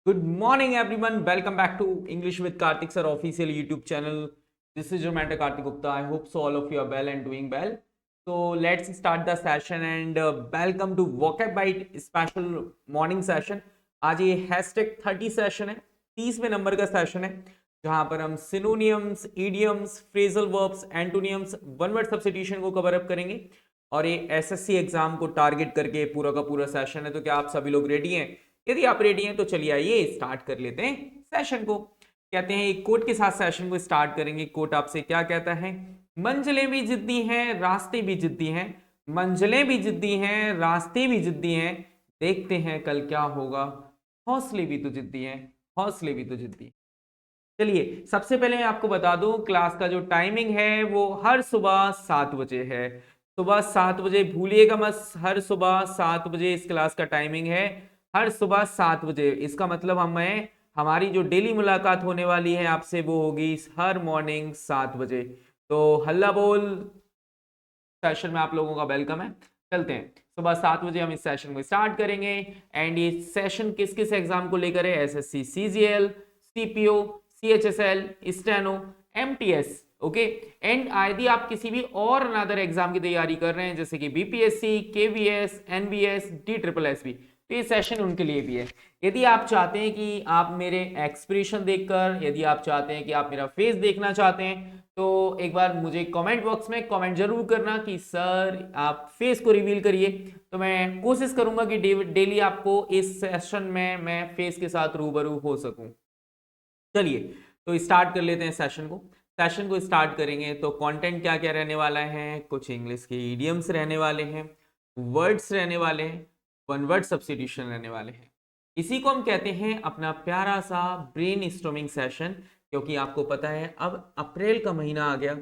Good morning, everyone. Welcome back to English with Karthik Sir official YouTube channel. This is your mentor Karthik Gupta. I hope so all of you are well and doing well. So let's start the session and welcome to Vocab Bite special morning session. आज ये hashtag 30 session है, 30वें number का session है, जहां पर हम synonyms, idioms, phrasal verbs, एंटोनियम्स, one word substitution को cover up करेंगे। और ये एसएससी एग्जाम को टारगेट करके पूरा का पूरा सेशन है। तो क्या आप सभी लोग रेडी हैं? यदि आप रेडी हैं तो चलिए आइए स्टार्ट कर लेते हैं सेशन को। कहते हैं एक कोट के साथ सेशन को स्टार्ट करेंगे। कोट आपसे क्या कहता है? मंजिलें भी जिद्दी हैं, रास्ते भी जिद्दी हैं। मंजिलें भी जिद्दी हैं, रास्ते भी जिद्दी हैं। देखते हैं कल क्या होगा। हौसले भी तो जिद्दी हैं, हौसले भी तो जिद्दी। चलिए सबसे पहले मैं आपको बता दूं क्लास का जो टाइमिंग है वो हर सुबह 7 बजे है। सुबह 7 बजे भूलिएगा मत, हर सुबह 7 बजे इस क्लास का टाइमिंग है। हर सुबह 7 बजे, इसका मतलब हमारी जो डेली मुलाकात होने वाली है आपसे वो होगी हर मॉर्निंग 7 बजे। तो हल्ला बोल सेशन में आप लोगों का वेलकम है। चलते हैं, सुबह 7 बजे हम इस सेशन को स्टार्ट करेंगे। एंड ये सेशन किस किस एग्जाम को लेकर है? SSC CGL, CPO, CHSL, steno, MTS. Okay. And यदि आप किसी भी और अनदर एग्जाम की तैयारी कर रहे हैं जैसे कि बीपीएससी, केवीएस, एनबीएस, DSSB, तो ये सेशन उनके लिए भी है। यदि आप चाहते हैं कि आप मेरे एक्सप्रेशन देखकर, यदि आप चाहते हैं कि आप मेरा फेस देखना चाहते हैं, तो एक बार मुझे कमेंट बॉक्स में कमेंट जरूर करना कि सर आप फेस को रिवील करिए। तो मैं कोशिश करूंगा कि डेली आपको इस सेशन में मैं फेस के साथ रूबरू हो सकूं। चलिए तो स्टार्ट कर लेते हैं सेशन को। सेशन को स्टार्ट करेंगे तो कंटेंट क्या क्या रहने वाला है? कुछ इंग्लिश के इडियम्स रहने वाले हैं, वर्ड्स रहने वाले हैं, वन वर्ड सब्स्टिट्यूशन रहने वाले हैं। इसी को हम कहते हैं अपना प्यारा सा ब्रेन स्टॉर्मिंग सेशन, क्योंकि आपको पता है अब अप्रैल का महीना आ गया।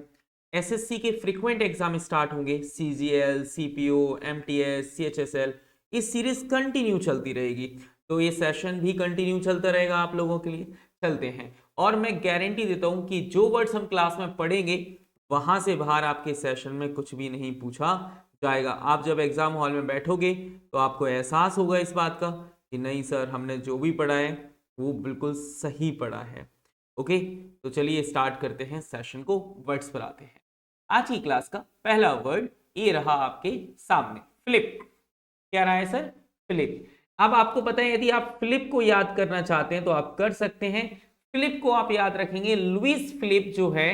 एसएससी के फ्रीक्वेंट एग्जाम स्टार्ट होंगे, सीजीएल, सीपीओ, एमटीएस, सीएचएसएल। इस सीरीज कंटिन्यू चलती रहेगी, तो ये सेशन भी कंटिन्यू चलता रहेगा आप लोगों के लिए। चलते हैं, और मैं गारंटी देता हूं कि जो वर्ड्स हम क्लास में पढ़ेंगे वहां से बाहर आपके सेशन में कुछ भी नहीं पूछा जाएगा। आप जब एग्जाम हॉल में बैठोगे तो आपको एहसास होगा इस बात का कि नहीं सर, हमने जो भी पढ़ा है वो बिल्कुल सही पढ़ा है। ओके, तो चलिए स्टार्ट करते हैं सेशन को, वर्ड्स पर आते हैं। आज की क्लास का पहला वर्ड ये रहा आपके सामने, फ्लिप। क्या रहा है सर? फ्लिप। अब आपको पता है यदि आप फ्लिप को याद करना चाहते हैं तो आप कर सकते हैं। फ्लिप को आप याद रखेंगे, लुइस फिलिप जो है,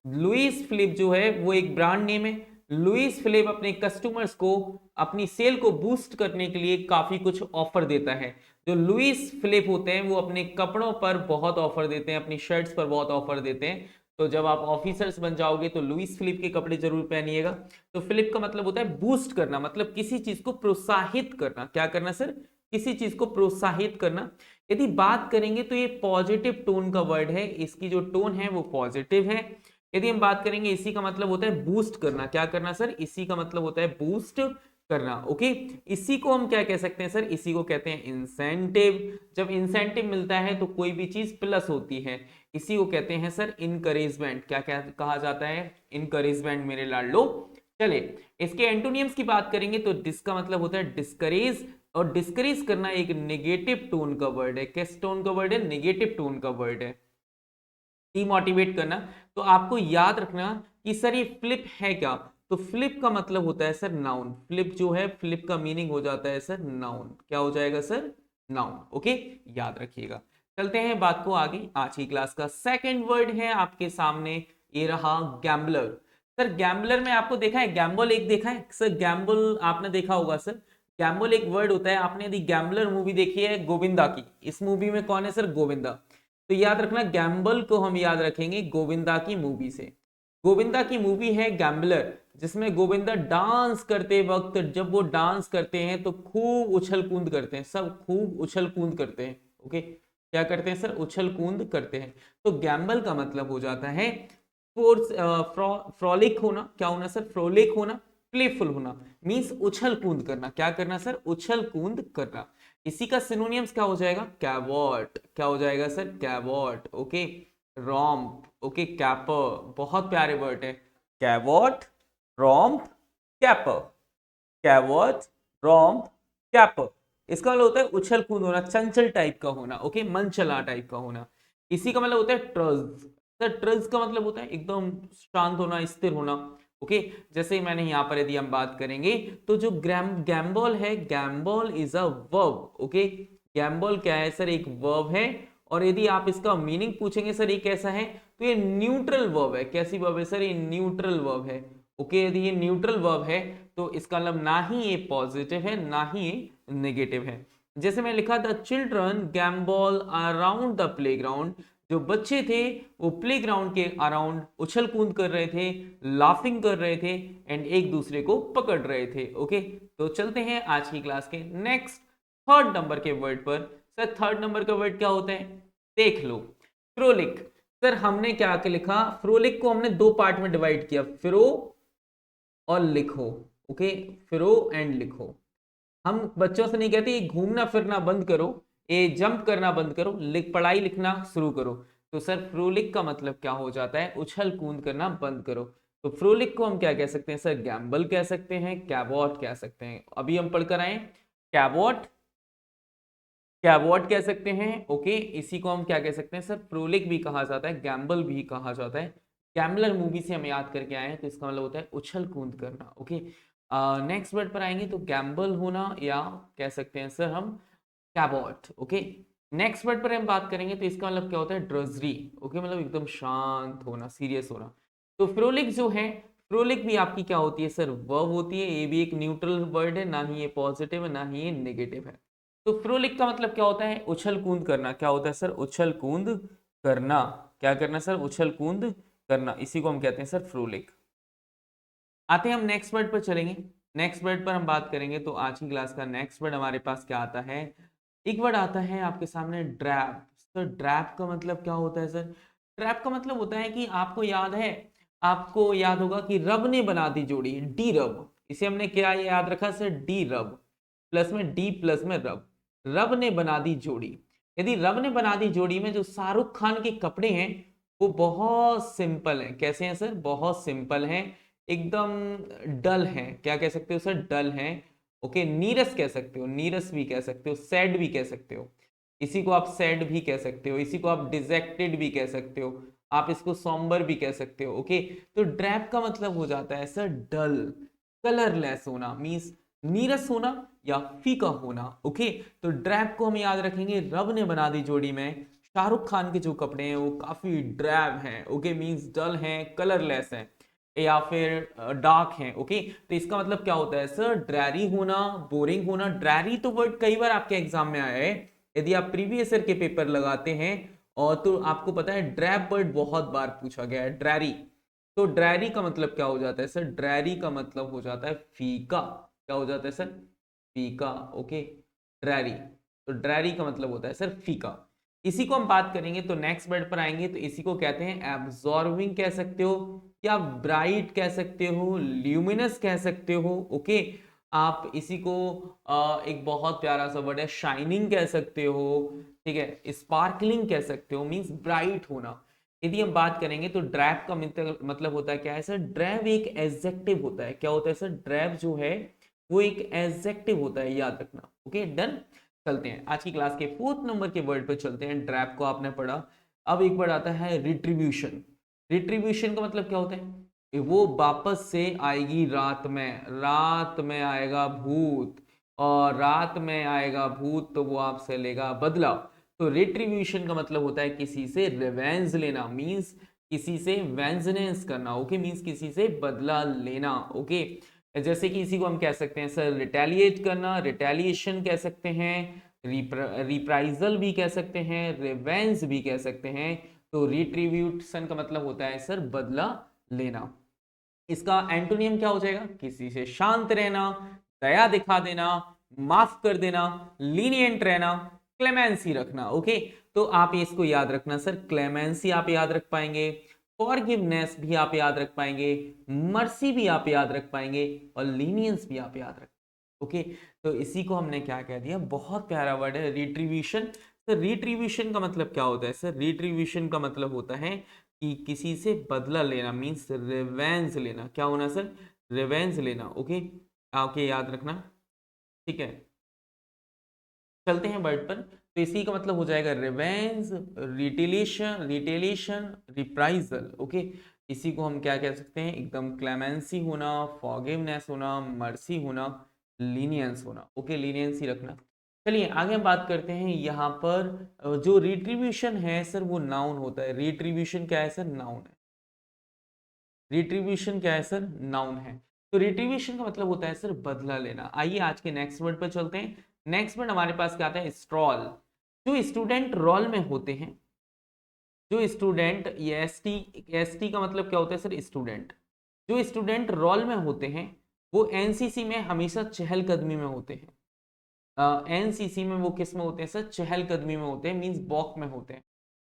लुइस फिलिप जो है वो एक ब्रांड नेम है। लुइस फिलिप अपने कस्टमर्स को अपनी सेल को बूस्ट करने के लिए काफी कुछ ऑफर देता है। जो लुइस फिलिप होते हैं वो अपने कपड़ों पर बहुत ऑफर देते हैं, अपनी शर्ट्स पर बहुत ऑफर देते हैं। तो जब आप ऑफिसर्स बन जाओगे तो लुइस फिलिप के कपड़े जरूर पहनिएगा। तो फिलिप का मतलब होता है बूस्ट करना, मतलब किसी चीज को प्रोत्साहित करना। क्या करना सर? किसी चीज को प्रोत्साहित करना। यदि बात करेंगे तो ये पॉजिटिव टोन का वर्ड है, इसकी जो टोन है वो पॉजिटिव है। यदि हम बात करेंगे इसी का मतलब होता है बूस्ट करना। क्या करना सर? इसी का मतलब होता है बूस्ट करना। ओके, इसी को हम क्या कह सकते हैं सर? इसी को कहते हैं इंसेंटिव। जब इंसेंटिव मिलता है तो कोई भी चीज प्लस होती है, इसी को कहते हैं सर इनकरेजमेंट। क्या क्या कहा जाता है? इनकरेजमेंट मेरे लाडलो। चले इसके एंटोनियम्स की बात करेंगे तो डिस का मतलब होता है डिस्करेज, और डिस्करेज करना एक नेगेटिव टोन का वर्ड है। किस टोन का वर्ड है? नेगेटिव टोन का वर्ड है। डिमोटिवेट करना। तो आपको याद रखना कि सर ये फ्लिप है क्या? तो फ्लिप का मतलब होता है सर नाउन। फ्लिप जो है, फ्लिप का मीनिंग हो जाता है सर नाउन। क्या हो जाएगा सर? नाउन। ओके, याद रखिएगा। चलते हैं बात को आगे। आज की क्लास का सेकंड वर्ड है आपके सामने, ये रहा गैम्बलर। सर गैम्बलर में आपको देखा है, गैम्बल एक देखा है सर? गैम्बल आपने देखा होगा सर। गैम्बल एक वर्ड होता है। आपने यदि गैम्बलर मूवी देखी है गोविंदा की, इस मूवी में कौन है सर? गोविंदा। तो याद रखना गैम्बल को हम याद रखेंगे गोविंदा की मूवी से। गोविंदा की मूवी है गैम्बलर, जिसमें गोविंदा डांस करते वक्त, जब वो डांस करते हैं तो खूब उछल कूद करते हैं, सब खूब उछल कूद करते हैं। ओके, क्या करते हैं सर? उछल कूद करते हैं। तो गैम्बल का मतलब हो जाता है फ्रॉलिक होना। क्या होना सर? फ्रॉलिक होना, प्लेफुल होना, मींस उछल कूद करना। क्या करना सर? उछल कूद करना। इसी का सिनोनियम्स क्या हो जाएगा? कैवॉट। क्या हो जाएगा sir? Cavort. Okay, romp. Okay, caper, बहुत प्यारे वर्ड है। Cavort, romp, caper. Cavort, romp, caper. इसका मतलब होता है उछल कूद होना, चंचल टाइप का होना, ओके, मन चला टाइप का होना। इसी का मतलब होता है ट्रज। सर ट्रज का मतलब होता है एकदम शांत होना, स्थिर होना, ओके। जैसे मैंने यहाँ पर यदि हम बात करेंगे तो जो गैम्बॉल है, गैम्बॉल इज अ वर्ब, ओके। गैम्बॉल क्या है सर, एक वर्ब है। और यदि आप इसका मीनिंग पूछेंगे सर ये कैसा है, तो ये न्यूट्रल वर्ब है। कैसी वर्ब है सर, ये न्यूट्रल वर्ब है, ओके। यदि ये न्यूट्रल वर्ब है तो इसका मतलब ना ही ये पॉजिटिव है ना ही ये नेगेटिव है। जैसे मैं लिखा the children gambol around the playground, जो बच्चे थे वो प्लेग्राउंड के अराउंड उछल कूद कर रहे थे, लाफिंग कर रहे थे एंड एक दूसरे को पकड़ रहे थे, ओके। तो चलते हैं आज की क्लास के नेक्स्ट थर्ड नंबर के वर्ड पर। सर थर्ड नंबर का वर्ड क्या होता है, देख लो, फ्रोलिक। सर हमने क्या के लिखा, फ्रोलिक को हमने दो पार्ट में डिवाइड किया, फ्रो और लिखो, ओके, फ्रो एंड लिखो। हम बच्चों से नहीं कहते ये घूमना फिरना बंद करो, ये जंप करना बंद करो, पढ़ाई लिखना शुरू करो। तो सर फ्रोलिक का मतलब क्या हो जाता है, उछल कूद करना बंद करो। तो फ्रोलिक को हम क्या कह सकते हैं सर, गैम्बल कह सकते हैं, कैवॉट कह सकते हैं। अभी हम पढ़कर आए कैवॉट, कैवॉट कह सकते हैं, ओके। इसी को हम क्या कह सकते हैं सर, फ्रोलिक भी कहा जाता है, गैम्बल भी कहा जाता है। गैम्बलर मूवी से हम याद करके आए हैं, तो इसका मतलब होता है उछल कूद करना, ओके। नेक्स्ट वर्ड पर आएंगे तो गैम्बल होना, या कह सकते हैं सर हम कैबॉट, ओके। नेक्स्ट वर्ड पर हम बात करेंगे तो इसका मतलब क्या होता है, ड्रजरी, ओके, मतलब एकदम शांत होना, सीरियस होना। तो फ्रोलिक जो है, फ्रोलिक भी आपकी क्या होती है सर, वर्ब होती है। ये भी एक न्यूट्रल वर्ड है, ना ही ये पॉजिटिव है ना ही ये नेगेटिव है। तो फ्रोलिक का मतलब क्या होता है, उछल कूद करना। क्या होता है सर, उछल कूद करना। क्या करना सर, उछल कूद करना, इसी को हम कहते हैं सर फ्रोलिक। आते हैं हम नेक्स्ट वर्ड पर चलेंगे। नेक्स्ट वर्ड पर हम बात करेंगे तो आज की क्लास का नेक्स्ट वर्ड हमारे पास क्या आता है, एक वर्ड आता है आपके सामने ड्रैप। सर ड्रैप का मतलब क्या होता है सर, ड्रैप का मतलब होता है कि आपको याद है, आपको याद होगा कि रब ने बना दी जोड़ी, डी रब। इसे हमने क्या याद रखा सर, डी रब, प्लस में डी प्लस में रब, रब ने बना दी जोड़ी। यदि रब ने बना दी जोड़ी में जो शाहरुख खान के कपड़े हैं वो बहुत सिंपल हैं। कैसे हैं सर, बहुत सिंपल हैं, एकदम डल है। क्या कह सकते हो सर, डल है, ओके। नीरस कह सकते हो, नीरस भी कह सकते हो, सैड भी कह सकते हो। इसी को आप सैड भी कह सकते हो, इसी को आप डिजेक्टेड भी कह सकते हो, आप इसको सॉम्बर भी कह सकते हो, ओके। तो ड्रैप का मतलब हो जाता है सर डल, कलरलेस होना, मींस नीरस होना या फीका होना, ओके। तो ड्रैप को हम याद रखेंगे, रब ने बना दी जोड़ी में शाहरुख खान के जो कपड़े हैं वो काफी ड्रैब हैं, ओके, मींस डल हैं, कलरलेस हैं, या फिर डार्क है, ओके। तो इसका मतलब क्या होता है सर, ड्रैरी होना, बोरिंग होना। ड्रैरी तो वर्ड कई बार आपके एग्जाम में आया है, यदि आप प्रीवियस ईयर के पेपर लगाते हैं और तो आपको पता है ड्रैब वर्ड बहुत बार पूछा गया है, ड्रैरी। तो ड्रैरी का मतलब क्या हो जाता है सर, ड्रैरी का मतलब हो जाता है फीका। क्या हो जाता है सर, फीका, ओके, ड्रैरी। तो ड्रैरी का मतलब होता है सर फीका। इसी को हम बात करेंगे तो नेक्स्ट वर्ड पर आएंगे तो इसी को कहते हैं एब्जॉर्बिंग कह सकते हो, या ब्राइट कह सकते हो, ल्यूमिनस कह सकते हो, ओके। आप इसी को एक बहुत प्यारा सा वर्ड है शाइनिंग कह सकते हो, ठीक है, स्पार्कलिंग कह सकते हो, मींस ब्राइट होना। यदि हम बात करेंगे तो ड्रैप का मतलब होता है क्या है सर, ड्रैप एक एडजेक्टिव होता है। क्या होता है सर, ड्रैप जो है वो एक एडजेक्टिव होता है, याद रखना, ओके, डन। चलते हैं आज की क्लास के फोर्थ नंबर के वर्ड पर चलते हैं। ड्रैप को आपने पढ़ा, अब एक वर्ड आता है रिट्रीब्यूशन। रिट्रीब्यूशन का मतलब क्या होता है, वो वापस से आएगी रात में, रात में आएगा भूत, और रात में आएगा भूत तो वो आपसे लेगा बदला। तो रिट्रीब्यूशन का मतलब होता है किसी से रिवेंज लेना, मींस किसी से वेंजनेंस करना, ओके, मींस किसी से बदला लेना, ओके। जैसे कि इसी को हम कह सकते हैं सर रिटेलिएट करना, रिटेलिएशन कह सकते हैं, रिप्राइजल भी कह सकते हैं, रिवेंज भी कह सकते हैं। तो रिट्रीब्यूशन का मतलब होता है सर बदला लेना। इसका एंटोनियम क्या हो जाएगा, किसी से शांत रहना, दया दिखा देना, माफ कर देना, लीनियंट रहना, क्लेमेंसी रखना, ओके। तो आप इसको याद रखना सर, क्लेमेंसी आप याद रख पाएंगे, फॉरगिवनेस भी आप याद रख पाएंगे, मर्सी भी आप याद रख पाएंगे, और लीनियंस भी आप याद रख, ओके। तो इसी को हमने क्या कह दिया, बहुत प्यारा वर्ड है रिट्रीब्यूशन। सर रिट्रीब्यूशन का मतलब क्या होता है सर, रिट्रीब्यूशन का मतलब होता है कि किसी से बदला लेना, मीन्स रिवेंज लेना। क्या होना सर, रिवेंज लेना, ओके, आपके याद रखना, ठीक है। चलते हैं वर्ड पर। तो इसी का मतलब हो जाएगा रिवेंज, रिटेलिएशन, रिप्राइजल। ओके, इसी को हम क्या कह सकते हैं, एकदम क्लेमेंसी होना, फॉरगिवनेस होना, मर्सी होना, लीनियंस होना। ओके, लीनियंसी रखना। चलिए आगे हम बात करते हैं। यहाँ पर जो रिट्रीब्यूशन है सर वो नाउन होता है। रिट्रीब्यूशन क्या है सर, नाउन है। रिट्रीब्यूशन क्या है सर, नाउन है। तो रिट्रीब्यूशन का मतलब होता है सर बदला लेना। आइए आज के नेक्स्ट वर्ड पर चलते हैं। नेक्स्ट वर्ड हमारे पास क्या आता है, स्ट्रॉल। जो स्टूडेंट रोल में होते हैं, जो स्टूडेंट, ये एस टी का मतलब क्या होता है सर, स्टूडेंट। जो स्टूडेंट रोल में होते हैं वो एनसीसी में हमेशा चहलकदमी में होते हैं। एनसीसी में वो किस में होते हैं सर, चहलकदमी में होते हैं, मींस वॉक में होते हैं।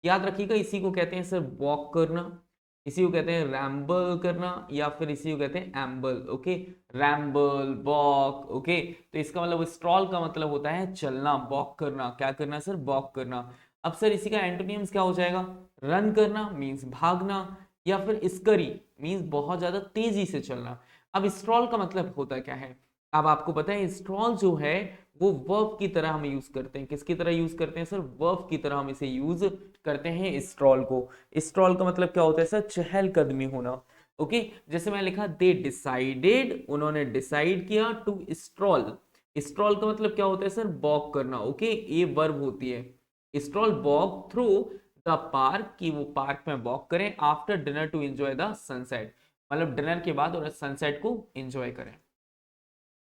याद रखिएगा, इसी को कहते हैं सर वॉक करना, इसी को कहते हैं रैम्बल करना, या फिर इसी को कहते हैं amble. Okay, ramble, walk. Okay, तो इसका मतलब स्ट्रॉल का मतलब होता है चलना, वॉक करना। क्या करना सर, वॉक करना। अब सर इसी का एंटोनिम्स क्या हो जाएगा, रन करना मींस भागना, या फिर स्करी मींस बहुत ज्यादा तेजी से चलना। अब स्ट्रॉल का मतलब होता क्या है, अब आपको पता है स्ट्रॉल जो है वो वर्ब की तरह हम यूज करते हैं। किसकी तरह यूज करते हैं सर, वर्ब की तरह हम इसे यूज करते हैं स्ट्रॉल को। स्ट्रॉल का मतलब क्या होता है सर, चहलकदमी होना। ओके, जैसे मैं लिखा दे डिसाइडेड, उन्होंने डिसाइड किया टू स्ट्रॉल। स्ट्रॉल का मतलब क्या होता है सर, वॉक करना। ओके, ये वर्ब होती है। Stroll walk through the park, कि वो पार्क में वॉक करें after dinner to enjoy the sunset, मतलब डिनर के बाद और सनसेट को एंजॉय करें।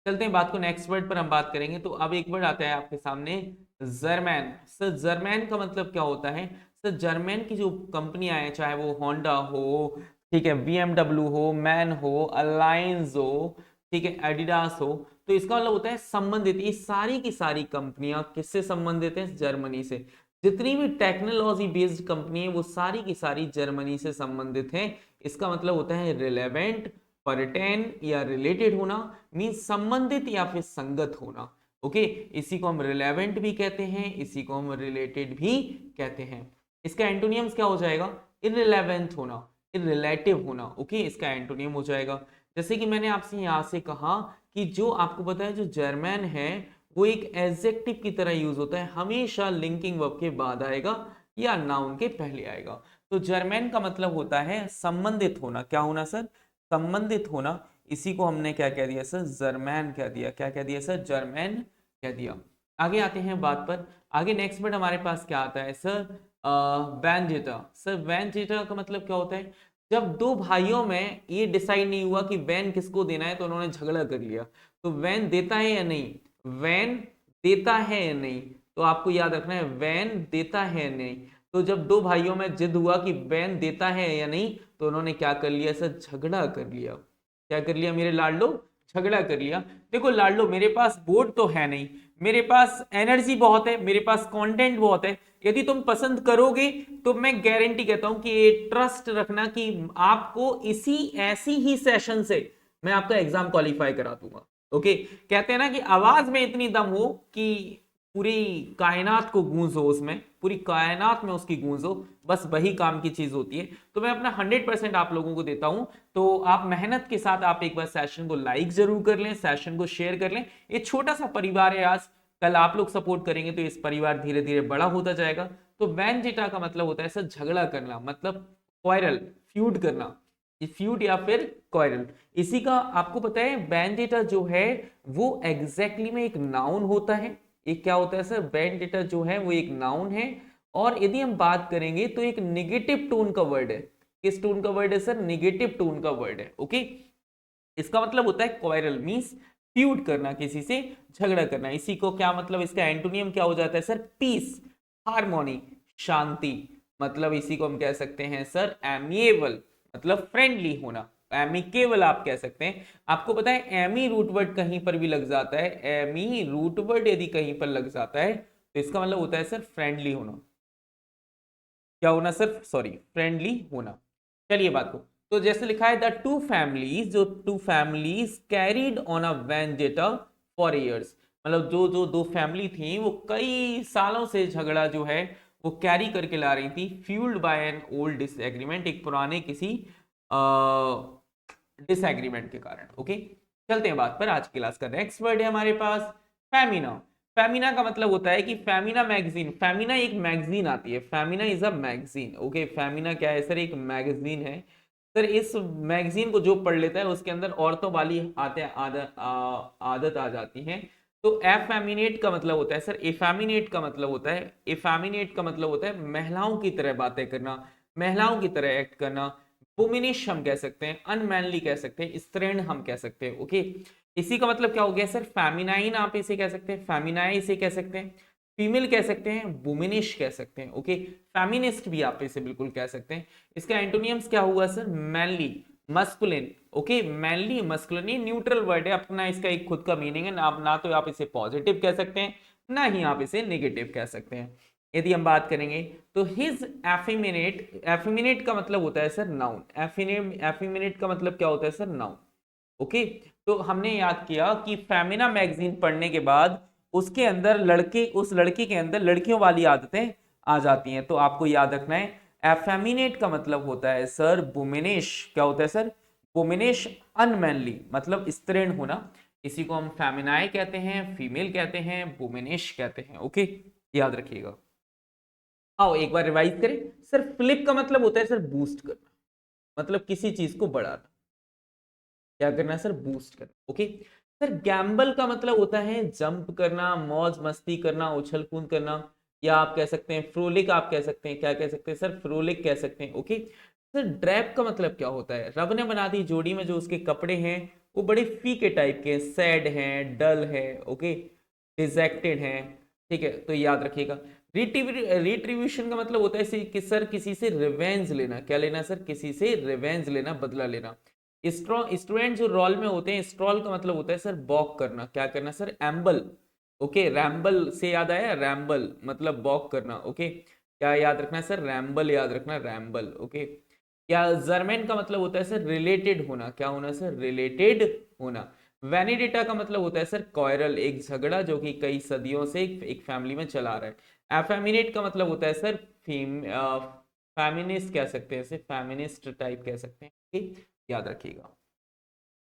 चलते हैं बात को नेक्स्ट वर्ड पर हम बात करेंगे। तो अब एक वर्ड आता है आपके सामने, जर्मैन। सर जर्मैन का मतलब क्या होता है सर, जर्मन की जो कंपनियां हैं, चाहे वो होंडा हो, ठीक है, बीएमडब्ल्यू हो, मैन हो, अलायंस हो, ठीक है, एडिडास हो, तो इसका मतलब होता है संबंधित। ये सारी की सारी कंपनियां किससे संबंधित हैं, जर्मनी से। जितनी भी टेक्नोलॉजी बेस्ड कंपनी है वो सारी की सारी जर्मनी से संबंधित हैं। इसका मतलब होता है रिलेवेंट, परटेन या रिलेटेड होना, मीन संबंधित या फिर संगत होना। ओके, इसी को हम रिलेवेंट भी कहते हैं, इसी को हम रिलेटेड भी कहते हैं। इसका एंटोनियम्स क्या हो जाएगा, इररिलेवेंट होना, इररिलेटिव होना। ओके, इसका एंटोनियम हो जाएगा। जैसे कि मैंने आपसे यहां से कहा कि जो आपको पता है जो जर्मन है वो एक एडजेक्टिव की तरह यूज होता है, हमेशा लिंकिंग वर्ब के बाद आएगा या नाउन के पहले आएगा। तो जर्मन का मतलब होता है संबंधित होना। क्या होना सर, संबंधित होना। इसी को हमने क्या कह दिया सर, जर्मैन कह दिया। क्या कह दिया सर, जर्मैन कह दिया। आगे आते हैं बात पर। आगे नेक्स्ट वर्ड हमारे पास क्या आता है सर, वेंजेटा। सर वेंजेटा का मतलब क्या होता है, जब दो भाइयों में ये डिसाइड नहीं हुआ कि वैन किसको देना है तो उन्होंने झगड़ा कर लिया। तो वैन देता है या नहीं, वैन देता है या नहीं, तो आपको याद रखना है वैन देता है या नहीं। तो जब दो भाइयों में जिद हुआ कि वैन देता है या नहीं, तो उन्होंने क्या कर लिया सर, झगड़ा कर लिया। क्या कर लिया मेरे लाडलो, झगड़ा कर लिया। देखो लाडलो, मेरे पास बोर्ड तो है नहीं, मेरे पास एनर्जी बहुत है, मेरे पास कंटेंट बहुत है, यदि तुम पसंद करोगे तो मैं गारंटी कहता हूं कि ये ट्रस्ट रखना कि आपको इसी ऐसी ही सेशन से मैं आपका एग्जाम क्वालिफाई करा दूंगा। ओके, कहते हैं ना कि आवाज में इतनी दम हो कि पूरी कायनात को गूंज हो, उसमें पूरी कायनात में उसकी गूंज हो, बस वही काम की चीज होती है। तो मैं अपना 100% आप लोगों को देता हूं। तो आप मेहनत के साथ आप एक बार सेशन को लाइक जरूर कर लें, सेशन को शेयर कर लें। ये छोटा सा परिवार है, आज कल आप लोग सपोर्ट करेंगे तो इस परिवार धीरे धीरे बड़ा होता जाएगा। तो वैनजेटा का मतलब होता है सर झगड़ा करना, मतलब क्वारल, फ्यूड करना, फ्यूड या फिर क्वारल। इसी का आपको पता है वैनजेटा जो है वो एग्जैक्टली में एक नाउन होता है। एक क्या होता है सर, वैनजेटा जो है वो एक नाउन है। और यदि हम बात करेंगे तो एक निगेटिव टोन का वर्ड है। किस टोन का वर्ड है सर, निगेटिव टोन का वर्ड है। ओके, इसका मतलब होता है क्वारल मींस फ्यूड करना, किसी से झगड़ा करना। इसी को क्या मतलब, इसका एंटोनियम क्या हो जाता है सर, पीस, हार्मोनी, शांति। मतलब इसी को हम कह सकते हैं सर एमिएबल, मतलब फ्रेंडली होना। एमिकेबल आप कह सकते हैं। आपको पता है एमी रूट वर्ड कहीं पर भी लग जाता है, एमी रूट वर्ड यदि कहीं पर लग जाता है तो इसका मतलब होता है सर फ्रेंडली होना। क्या होना सर, सॉरी, फ्रेंडली होना। चलिए बात को, तो जैसे लिखा है द टू फैमिलीज, जो two families carried on a vendetta for years, मतलब जो जो दो फैमिली थी वो कई सालों से झगड़ा जो है वो कैरी करके ला रही थी, fuelled by an old disagreement, एक पुराने किसी डिसएग्रीमेंट के कारण। ओके, चलते हैं बात पर। आज की क्लास का नेक्स्ट वर्ड है हमारे पास फेमिना। फेमिना का मतलब होता है कि फेमिना मैगजीन, फेमिना एक मैगजीन आती है, Femina is a magazine. Okay, Femina क्या है सर? एक मैगजीन है सर। इस मैगजीन को जो पढ़ लेता है उसके अंदर औरतों वाली आदत आ जाती है। तो एफेमिनेट का मतलब होता है सर, एफेमिनेट का मतलब होता है, एफेमिनेट का मतलब होता है महिलाओं की तरह बातें करना, महिलाओं की तरह एक्ट करना। वुमेनिश हम कह सकते हैं, अनमैनली कह सकते हैं, स्त्रीण हम कह सकते हैं। ओके, इसी का मतलब क्या हो गया सर? फेमिनाइन आप इसे कह सकते हैं, फेमिनाई इसे कह सकते हैं, फीमेल कह सकते हैं, वुमेनिश कह सकते हैं। ओके, फेमिनिस्ट भी आप इसे बिल्कुल कह सकते हैं। इसका एंटोनियम्स क्या हुआ sir? Manly, masculine. Okay, manly masculine, ये न्यूट्रल वर्ड है अपना, इसका एक खुद का मीनिंग है ना तो आप इसे पॉजिटिव कह सकते हैं, ना ही आप इसे नेगेटिव कह सकते हैं। यदि हम बात करेंगे तो हिज एफिमिनेट, एफिमिनेट का मतलब होता है सर नाउन, एफिमिनेट का मतलब क्या होता है सर? नाउन। ओके, तो हमने याद किया कि फेमिना मैगजीन पढ़ने के बाद उसके अंदर लड़के, उस लड़के के अंदर लड़कियों वाली आदतें आ जाती हैं। तो आपको याद रखना है एफेमिनेट का मतलब होता है सर वुमेनिश। क्या होता है सर? वुमेनिश, अनमैनली मतलब स्त्रीण होना। इसी को हम फेमिनाई कहते हैं, फीमेल कहते हैं, वुमेनिश कहते हैं। ओके, याद रखिएगा। आओ एक बार रिवाइज करें सर। फ्लिप का मतलब होता है सर बूस्ट करना, मतलब किसी चीज को बढ़ाना। क्या करना है सर? बूस्ट करना। ओके सर, गैम्बल का मतलब होता है जंप करना, मौज मस्ती करना, उछल कूद करना, या आप कह सकते हैं फ्रोलिक, आप कह सकते हैं, क्या कह सकते हैं सर? फ्रोलिक कह सकते हैं। ओके सर, ड्रैप का मतलब क्या होता है? रब ने बना दी जोड़ी में जो उसके कपड़े हैं वो बड़े फीके टाइप के, सैड हैं, डल है, ओके, डिजेक्टेड हैं। ठीक है, तो याद रखिएगा। रिट्रीब्यूशन का मतलब होता है कि सर किसी से रिवेंज लेना। क्या लेना सर? किसी से रिवेंज लेना, बदला लेना। स्टूडेंट जो रॉल में होते हैं, स्ट्रॉल का मतलब होता है सर बॉक करना। क्या करना सर? एम्बल। ओके, रैम्बल से याद आया, रैम्बल मतलब बॉक करना। ओके, क्या याद रखना है सर? रैम्बल याद रखना, रैम्बल। ओके, क्या जर्मन का मतलब होता है सर रिलेटेड होना। क्या होना सर? रिलेटेड होना। वैनिडेटा का मतलब होता है सर कॉयरल, एक झगड़ा जो कि कई सदियों से एक फैमिली में चला रहा है। एफेमिनेट का मतलब होता है सर फेमिनिस्ट कह सकते हैं, इसे फेमिनिस्ट टाइप कह सकते हैं। ठीक, याद रखिएगा।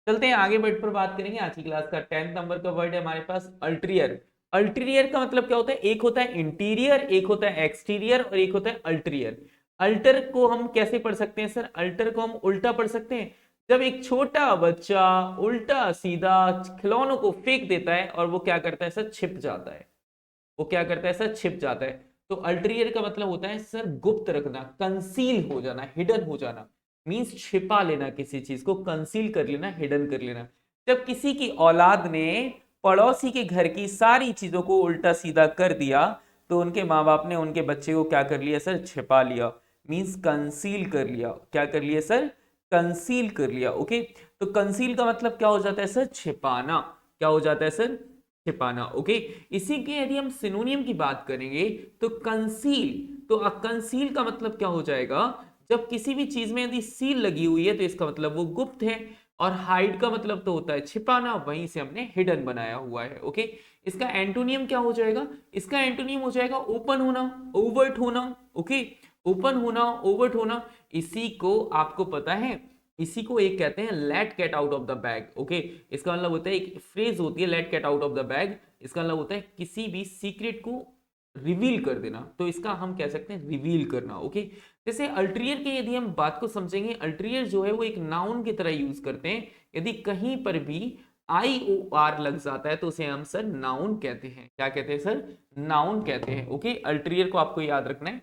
चलते हैं आगे, वर्ड पर बात करेंगे। आज की क्लास का 10 नंबर का वर्ड है हमारे पास अल्टीरियर। अल्टीरियर का मतलब क्या होता है? एक होता है इंटीरियर, एक होता है एक्सटीरियर, और एक होता है अल्टीरियर। अल्टर को हम कैसे पढ़ सकते हैं सर? अल्टर को हम उल्टा पढ़ सकते हैं। जब एक छोटा बच्चा उल्टा सीधा खिलौनों को फेंक देता है और वो क्या करता है सर? छिप जाता है। वो क्या करता है सर? छिप जाता है। तो अल्टीरियर का मतलब होता है सर गुप्त रखना, कंसील हो जाना, हिडन हो जाना। मींस छिपा लेना, किसी चीज को कंसील कर लेना, हिडन कर लेना। जब किसी की औलाद ने पड़ोसी के घर की सारी चीजों को उल्टा सीधा कर दिया तो उनके माँ बाप ने उनके बच्चे को क्या कर लिया सर? छिपा लिया। मींस कंसील कर लिया। क्या कर लिया सर? कंसील कर लिया। ओके, तो कंसील का मतलब क्या हो जाता है सर? छिपाना। क्या हो जाता है सर? छिपाना। ओके, इसी के यदि हम सिनोनियम की बात करेंगे तो कंसील, तो कंसील का मतलब क्या हो जाएगा? जब किसी भी चीज में यदि सील लगी हुई है तो इसका मतलब वो गुप्त है। और हाइड का मतलब तो होता है छिपाना, वहीं से हमने हिडन बनाया हुआ है। ओके, इसका एंटोनियम क्या हो जाएगा? इसका एंटोनियम हो जाएगा ओपन होना, ओवर्ट होना। ओके, ओपन होना, ओवर्ट होना। इसी को आपको पता है, इसी को एक कहते हैं let get out of the bag. Okay, इसका मतलब होता है, एक फ्रेज होती है let get out of the bag, इसका मतलब होता है किसी भी सीक्रेट को रिवील कर देना। तो इसका हम कह सकते हैं रिवील करना। ओके, जैसे अल्टीरियर की यदि हम बात को समझेंगे, अल्टीरियर जो है वो एक नाउन की तरह यूज करते हैं। यदि कहीं पर भी आई ओ आर लग जाता है तो उसे हम सर नाउन कहते हैं। क्या कहते हैं सर? नाउन कहते हैं। ओके, अल्टीरियर को आपको याद रखना है।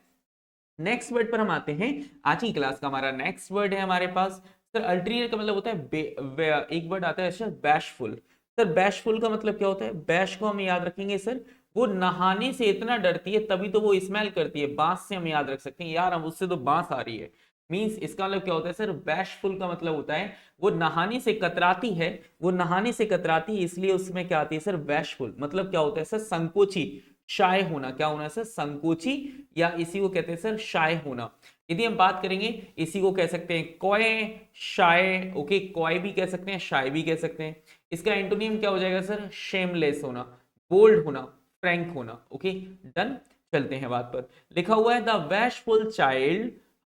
नेक्स्ट वर्ड पर हम आते हैं। आज की क्लास का हमारा नेक्स्ट वर्ड है हमारे पास सर अल्टीरियर का मतलब होता है एक वर्ड आता है सर बैशफुल। सर बैशफुल का मतलब क्या होता है? बैश को हम याद रखेंगे सर, वो नहाने से इतना डरती है तभी तो वो स्मेल करती है। बांस से हम याद रख सकते हैं, यार हम उससे तो बांस आ रही है। मींस इसका मतलब क्या होता है सर? बैशफुल का मतलब होता है वो नहाने से कतराती है, वो नहाने से कतराती है इसलिए उसमें क्या आती है सर? बैशफुल। मतलब क्या होता है सर? संकोची, शाय होना। क्या होना है सर? संकोची, या इसी को कहते हैं सर शाय होना। यदि हम बात करेंगे, इसी को कह सकते हैं कॉय, शाय। ओके, कॉय भी कह सकते हैं, शाय भी कह सकते हैं। इसका एंटोनियम क्या हो जाएगा सर? शेमलेस होना, बोल्ड होना, फ्रैंक होना। Okay, done. चलते हैं बात पर। लिखा हुआ है the bashful child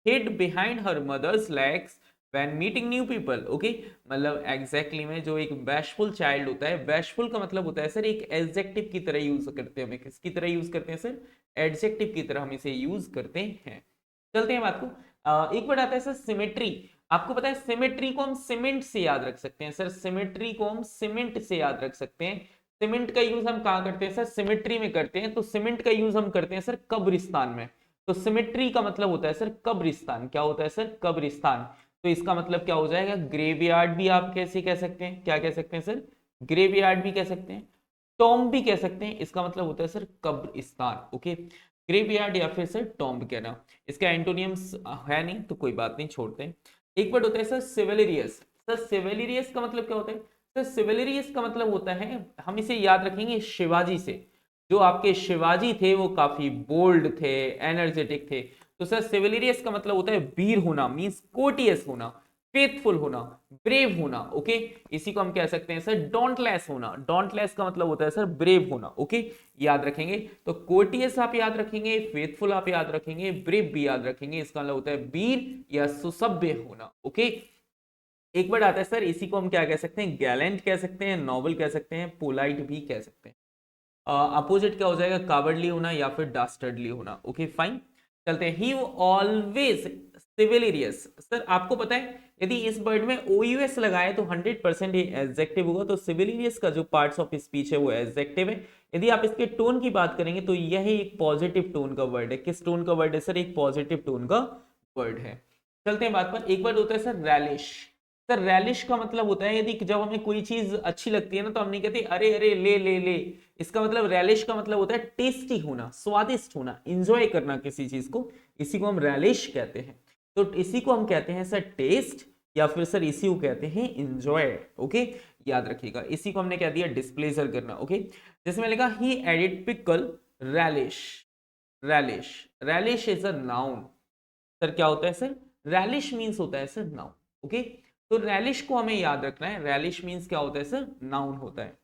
hid behind her mother's legs when meeting new people, okay, मतलब एग्जैक्टली में जो एक बैशफुल चाइल्ड होता है, बैशफुल का मतलब होता है सर एक एडजेक्टिव की तरह यूज करते हैं, हमें किसकी तरह यूज करते हैं सर, एडजेक्टिव की तरह हम इसे यूज करते हैं। चलते हैं बात को, एक वर्ड आता है सर सिमेट्री। आपको पता है सिमेट्री को हम सीमेंट से याद रख सकते हैं सर, सिमेट्री को हम सीमेंट से याद रख सकते हैं। सीमेंट का यूज हम कहाँ करते हैं सर, सिमेट्री में करते हैं। तो सीमेंट का यूज हम करते हैं सर कब्रिस्तान में। तो सिमेट्री का मतलब होता है सर कब्रिस्तान। क्या होता है सर, कब्रिस्तान। तो इसका मतलब क्या हो जाएगा, ग्रेवयार्ड भी आप कैसे कह सकते हैं, क्या कह सकते हैं सर, ग्रेवयार्ड भी कह सकते हैं, टॉम्ब भी कह सकते हैं। इसका मतलब होता है सर कब्रिस्तान, ओके। ग्रेवयार्ड या फिर सर टॉम्ब कहना, इसका एंटोनियम्स है नहीं तो कोई बात नहीं, छोड़ते हैं। एक वर्ड होता है सर सिविलियस। सर सिविलियस का मतलब क्या होता है सर, सिविलियस का मतलब होता है, हम इसे याद रखेंगे शिवाजी से। जो आपके शिवाजी थे वो काफी बोल्ड थे, एनर्जेटिक थे। तो सर सिविलियस का मतलब होता है वीर होना, मींस कोर्टियस होना, फेथफुल होना, ब्रेव होना, ओके। इसी को हम कह सकते हैं सर डोंटलेस होना। डोंटलेस का मतलब होता है सर ब्रेव होना, ओके। याद रखेंगे तो कोर्टियस आप याद रखेंगे, फेथफुल आप याद रखेंगे, ब्रेव भी याद रखेंगे। इसका मतलब होता है वीर या सुसभ्य होना, ओके। एक वर्ड आता है सर, इसी को हम क्या कह सकते हैं, गैलेंट कह सकते हैं, नोबल कह सकते हैं, पोलाइट भी कह सकते हैं। अपोजिट क्या हो जाएगा, कावर्डली होना या फिर डास्टर्डली होना, ओके फाइन। चलते हैं, ही ऑलवेज सिविलियस। सर आपको पता है यदि इस वर्ड में ओयूएस लगाए तो 100% ये एडजेक्टिव होगा। तो सिविलियस का जो पार्ट्स ऑफ स्पीच है वो एडजेक्टिव है। यदि आप इसके टोन की बात करेंगे तो यह एक पॉजिटिव टोन का वर्ड है। किस टोन का वर्ड है सर, एक पॉजिटिव टोन का वर्ड है। चलते हैं बात पर, एक वर्ड होता है सर रैलिश। सर रैलिश का मतलब होता है यदि जब हमें कोई चीज अच्छी लगती है ना तो हम नहीं कहते अरे अरे ले ले ले। इसका मतलब रैलिश का मतलब होता है टेस्टी होना, स्वादिष्ट होना, इंजॉय करना किसी चीज को, इसी को हम रैलिश कहते हैं। तो इसी को हम कहते हैं सर टेस्ट, या फिर सर इसी को कहते हैं इंजॉय, ओके। याद रखिएगा, इसी को हमने कह दिया डिस्प्लेजर करना, ओके। जैसे मैं लिखा he added pickle relish. Relish, relish is a noun. Sir क्या होता है सर, रैलिश मीन्स होता है सर नाउन, ओके। तो रैलिश को हमें याद रखना है, रैलिश मीन्स क्या होता है सर, नाउन होता है।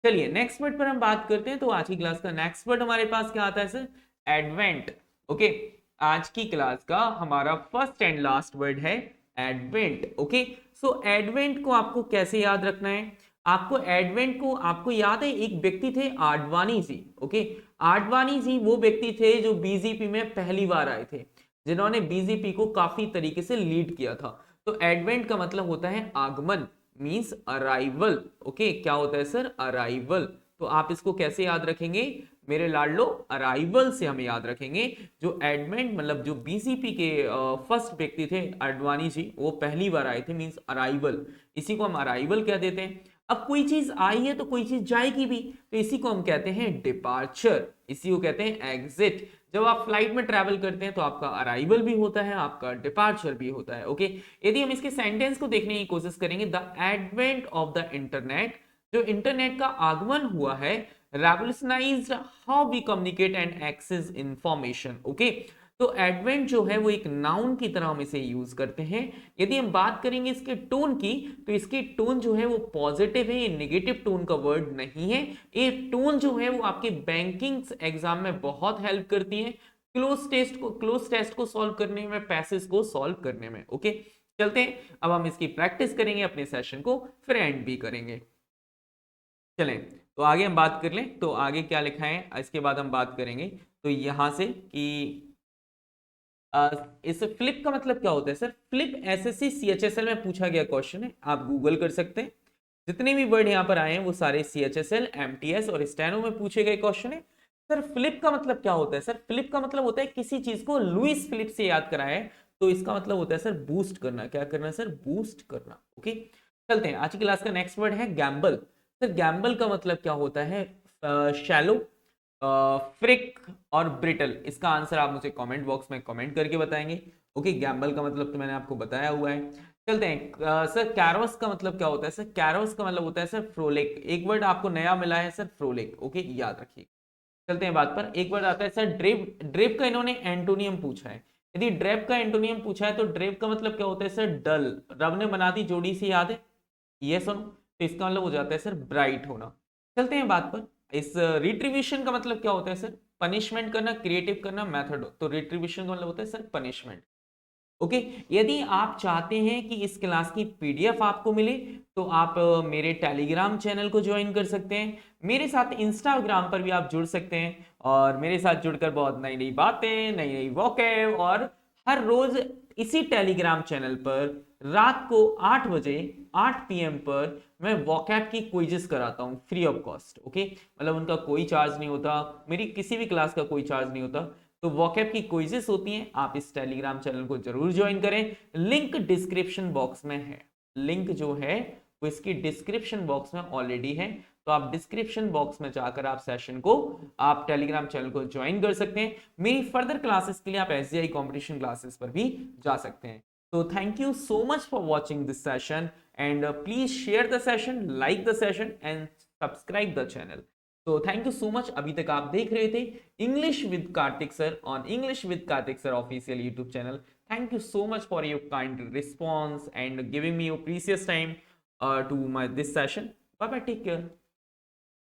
चलिए नेक्स्ट वर्ड पर हम बात करते हैं। तो आज की क्लास का नेक्स्ट वर्ड हमारे पास क्या आता है सर, एडवेंट, ओके। आज की क्लास का हमारा फर्स्ट एंड लास्ट वर्ड है एडवेंट, ओके। सो एडवेंट को आपको कैसे याद रखना है, आपको एडवेंट को, आपको याद है एक व्यक्ति थे आडवाणी जी, ओके। आडवाणी जी वो व्यक्ति थे जो बीजेपी में पहली बार आए थे, जिन्होंने बीजेपी को काफी तरीके से लीड किया था। तो एडवेंट का मतलब होता है आगमन, मींस अराइवल, ओके। क्या होता है सर, अराइवल। तो आप इसको कैसे याद रखेंगे मेरे लाडलो, अराइवल से हम याद रखेंगे। जो एडवेंट मतलब जो बीजेपी के फर्स्ट व्यक्ति थे आडवाणी जी, वो पहली बार आए थे, मींस अराइवल। इसी को हम अराइवल कह देते हैं। अब कोई चीज आई है तो कोई चीज जाएगी भी, तो इसी को हम कहते हैं डिपार्चर, इसी को कहते हैं एग्जिट। जब आप फ्लाइट में ट्रैवल करते हैं तो आपका अराइवल भी होता है, आपका डिपार्चर भी होता है, ओके। यदि हम इसके सेंटेंस को देखने की कोशिश करेंगे, the advent of the internet, जो इंटरनेट का आगमन हुआ है, revolutionised how we communicate and access information, okay. तो एडवेंट जो है वो एक नाउन की तरह हम इसे यूज करते हैं। यदि हम बात करेंगे इसके टोन की, तो इसकी टोन जो है वो पॉजिटिव है, ये नेगेटिव टोन का वर्ड नहीं है। ये टोन जो है वो आपके बैंकिंग एग्जाम में बहुत हेल्प करती है, क्लोज टेस्ट को सॉल्व करने में, पैसेज को सॉल्व करने में, ओके। चलते हैं, अब हम इसकी प्रैक्टिस करेंगे, अपने सेशन को फिर एंड भी करेंगे। चलें तो आगे हम बात कर लें, तो आगे क्या लिखा है इसके बाद हम बात करेंगे। तो यहां से कि इस फ्लिप का मतलब क्या होता है सर, फ्लिप एसएससी सीएचएसएल में पूछा गया क्वेश्चन है, आप गूगल कर सकते हैं। जितने भी वर्ड यहाँ पर आए हैं वो सारे सीएचएसएल, एमटीएस और स्टेनो में पूछे गए क्वेश्चन है। सर फ्लिप का मतलब क्या होता है, सर फ्लिप का मतलब होता है किसी चीज को लुइस फिलिप से याद कराए, तो इसका मतलब होता है सर बूस्ट करना। क्या करना सर, बूस्ट करना, ओके। चलते हैं, आज की क्लास का नेक्स्ट वर्ड है गैम्बल। सर गैम्बल का मतलब क्या होता है, शैलो, फ्रिक और ब्रिटल। इसका आंसर आप मुझे कमेंट बॉक्स में कमेंट करके बताएंगे, ओके। गैम्बल का मतलब तो मैंने आपको बताया हुआ है। चलते हैं, सर कैरोस का मतलब क्या होता है, सर कैरोस का मतलब होता है सर फ्रोलिक। एक वर्ड आपको नया मिला है सर, फ्रोलिक, ओके, याद रखिए। चलते हैं बात पर, एक वर्ड आता है सर ड्रेप। ड्रेप का इन्होंने एंटोनियम पूछा है। यदि ड्रेप का एंटोनियम पूछा है तो ड्रेप का मतलब क्या होता है सर, डल। रब ने बना दी जोड़ी से, याद है, ये सुनो। तो इसका मतलब हो जाता है सर ब्राइट होना। चलते हैं बात पर, इस रिट्रीब्यूशन का मतलब क्या होता है सर, पनिशमेंट करना, क्रिएटिव करना, मेथड। तो रिट्रीब्यूशन का मतलब होता है सर पनिशमेंट। ओके। यदि आप चाहते हैं कि इस क्लास की पीडीएफ आपको मिले तो आप मेरे टेलीग्राम चैनल को ज्वाइन कर सकते हैं, मेरे साथ इंस्टाग्राम पर भी आप जुड़ सकते हैं और मेरे साथ जुड़कर बहुत नई नई बातें, नई नई वोकैब और हर रोज इसी टेलीग्राम चैनल पर रात को 8 बजे 8 पीएम पर मैं वोकैब की क्विजेस कराता हूं फ्री ऑफ कॉस्ट। ओके, मतलब उनका कोई चार्ज नहीं होता, मेरी किसी भी क्लास का कोई चार्ज नहीं होता। तो वोकैब की क्विजेस होती हैं, आप इस टेलीग्राम चैनल को जरूर ज्वाइन करें, लिंक डिस्क्रिप्शन बॉक्स में है। लिंक जो है वो इसकी डिस्क्रिप्शन बॉक्स में ऑलरेडी है, तो आप डिस्क्रिप्शन बॉक्स में जाकर आप सेशन को, आप टेलीग्राम चैनल को ज्वाइन कर सकते हैं। मेरी फर्दर क्लासेस के लिए आप एसजीआई कंपटीशन क्लासेस पर भी जा सकते हैं। तो thank you so much for watching this session and please share the session, like the session and subscribe the channel. तो थैंक यू सो मच। अभी तक आप देख रहे थे English with Kartik sir on English with Kartik sir official YouTube channel. Thank you so much for your kind response and giving me your precious time to my this session. Bye bye, take care.